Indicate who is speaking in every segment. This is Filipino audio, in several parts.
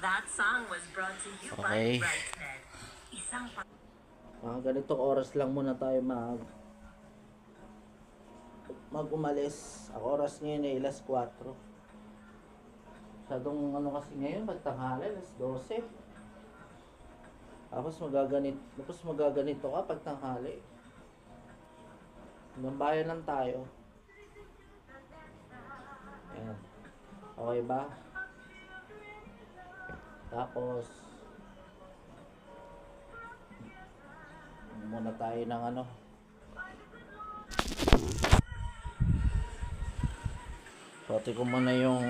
Speaker 1: That song was brought to you
Speaker 2: Okay.
Speaker 1: by Brightnet. Isang
Speaker 2: Ganitong oras lang muna tayo mag-umalis. Ang oras ngayon ay alas 4. Masyadong ano kasi ngayon, pagtanghali, alas 12. Tapos magaganito ka pagtanghali. Hanggang bayan lang tayo. Ayan. Okay ba? Tapos muna tayo ng ano. Pati ko muna yung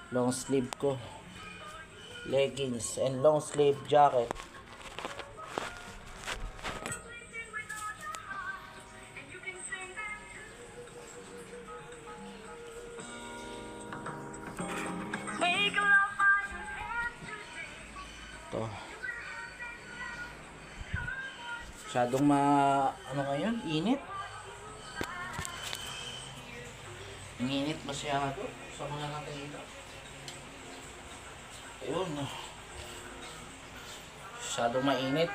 Speaker 2: long sleeve ko. Leggings and long sleeve jacket. Ito. Masyadong ano ngayon? Init. Ang init masyado. Sama na natin ito. Ayun. Masyadong mainit.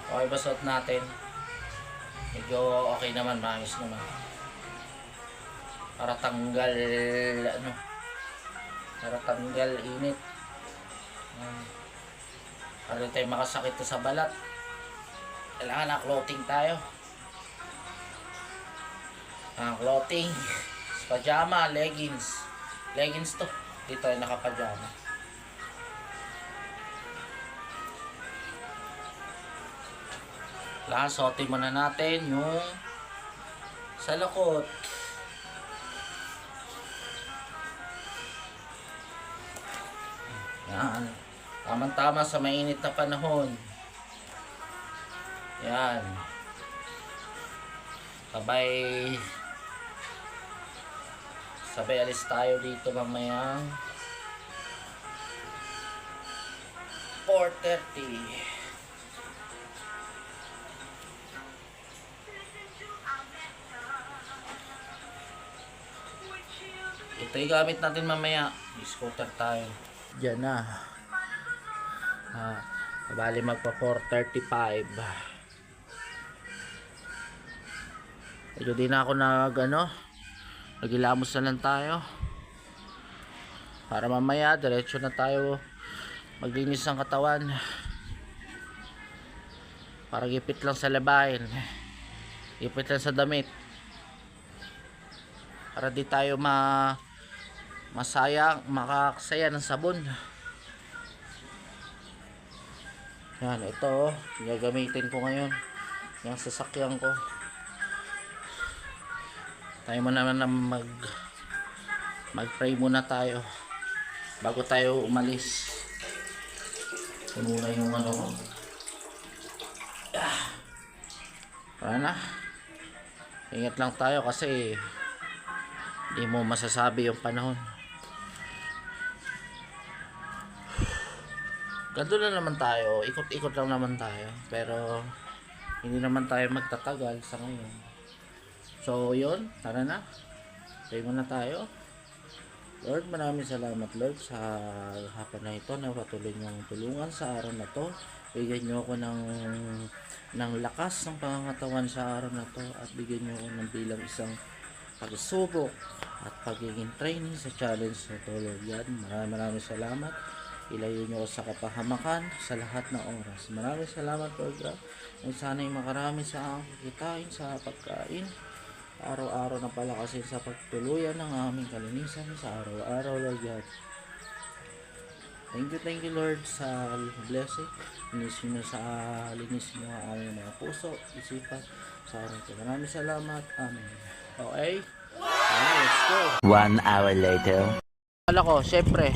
Speaker 2: Okay ba suot natin? Medyo okay naman. Maayos naman. Para tanggal para tanggal init. Para tayo makasakit sa balat. Kailangan na clothing tayo. Clothing, pajama, leggings. Leggings to. Dito ay nakapajama. Kailangan suotin muna natin yung salakot. Yan. Tamang-tama sa mainit na panahon. Yan. Sabay alis tayo dito mamaya 4:30. Ito yung gamit natin mamaya. Scooter tayo. Diyan na. Bali magpa 4:35. Medyo di na ako nagilamos na lang tayo. Para mamaya diretso na tayo maglinis ng katawan. Para gipit lang sa labahin. Gipit lang sa damit. Para di tayo makakasaya ng sabon. Yan, ito gagamitin ko ngayon yung sasakyan ko. Tayo muna mag-pray muna tayo bago tayo umalis. Puno na yung ano. Para na. Ingat lang tayo kasi hindi mo masasabi yung panahon. Gando na naman tayo, ikot-ikot lang naman tayo, pero hindi naman tayo magtatagal sa ngayon. So yun, tara na, pray muna tayo. Lord, maraming salamat Lord sa hapon na ito na patuloy niyong tulungan sa araw na to. Bigyan niyo ako ng lakas ng pangangatawan sa araw na to, at bigyan niyo ako ng bilang isang pagsubok at pagiging training sa challenge na to Lord. Yan, maraming salamat. Ilayo niyo ako sa kapahamakan sa lahat ng oras. Maraming salamat Lord God. At sana'y makarami sa kitain sa pagkain. Araw-araw na palakasin sa pagtuluyan ng aming kalinisan sa araw-araw Lord God. Thank you Lord sa blessing. Linis niyo ang aming mga puso, isipan sa araw ito. Maraming salamat. Amen. Okay? Let's go.
Speaker 3: 1 hour later.
Speaker 2: Wala ko, syempre.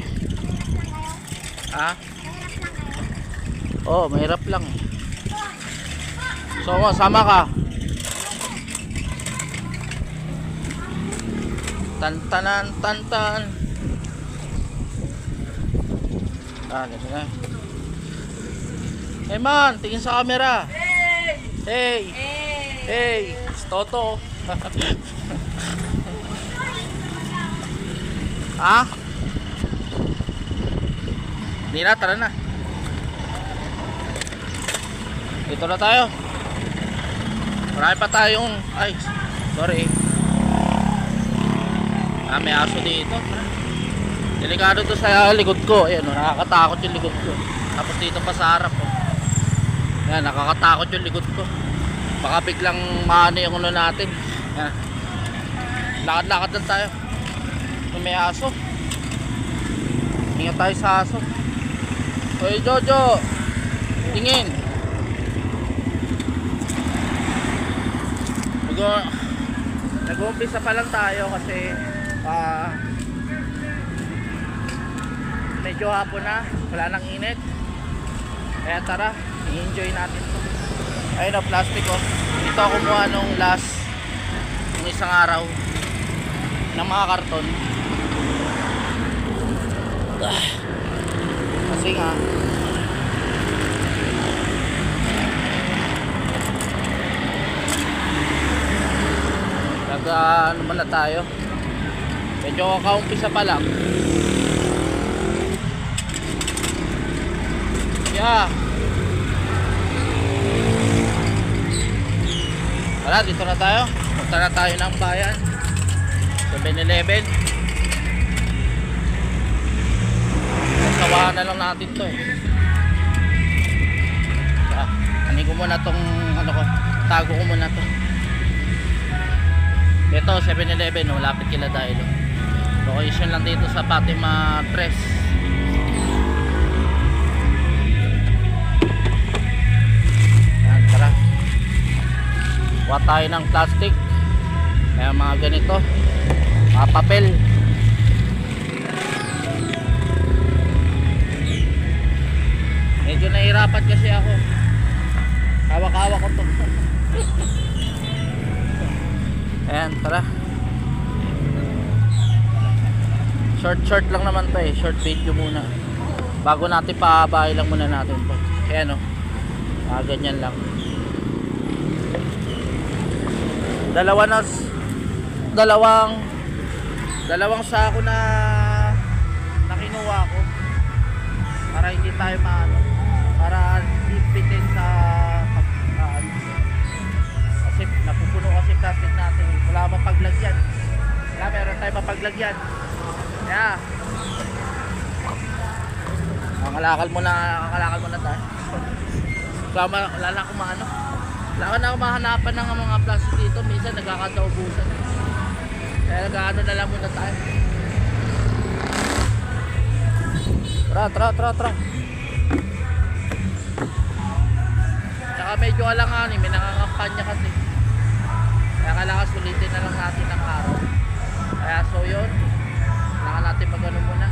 Speaker 2: Mahirap lang. So, sama ka. Tantanan, tantan. Ganito na. Hey man, tingin sa camera. Hey! Hey! Hey! Toto. Ha? Hindi na, tara na. Dito na tayo. Marami pa tayong, ay, sorry. May aso dito. Delikado to sa likod ko. Ayan, nakakatakot yung likod ko. Tapos dito pa sa harap. Ayan, nakakatakot yung likod ko. Baka biglang maano yung ano natin. Ayan. Lakad-lakad lang tayo. May aso. Ingat tayo sa aso. Hoy Jojo, tingin. Nag-uumpisa pa lang tayo kasi medyo hapon na, wala nang init. Kaya tara, i-enjoy natin to. Ayun na, plastic oh. Ito ako kumuha nung last, nung isang araw, ng mga karton. Kasi nga ano muna tayo, medyo kaumpisa pa lang. Wala, dito na tayo. Punta na tayo ng bayan, 7-Eleven. Sawahan na lang natin to eh. Anin ko muna tong ano ko, tago ko muna to. Ito 7-Eleven, malapit kila Dilo. Location lang dito sa Fatima 3. Yan, tara. Kuha tayo ng plastic. Kaya mga ganito, mga papel. Medyo nahirapan kasi ako. Hawak-hawak ko to. Ayan, tara. Short lang naman to eh. Short video muna. Bago natin pahabahin lang muna natin to. Ayan o. Ganyan lang. Dalawang sako na kinuha ko. Para hindi tayo maano. Para ipitin sa kasi napupuno kasi plastic natin. Wala mapaglagyan. Meron tayo mapaglagyan. Yeah. Kalakal muna tayo. Wala na akong maano. Wala na akong mahanapan ng mga plastic dito. Minsan nagkakataubusan. Kaya nag-ano na lang muna tayo. Tara. Tsaka medyo alanganin, may nangangampanya kasi. Kaya kailangan sulitin na lang natin ng araw. Kaya so yun, kailangan natin mag-ano muna.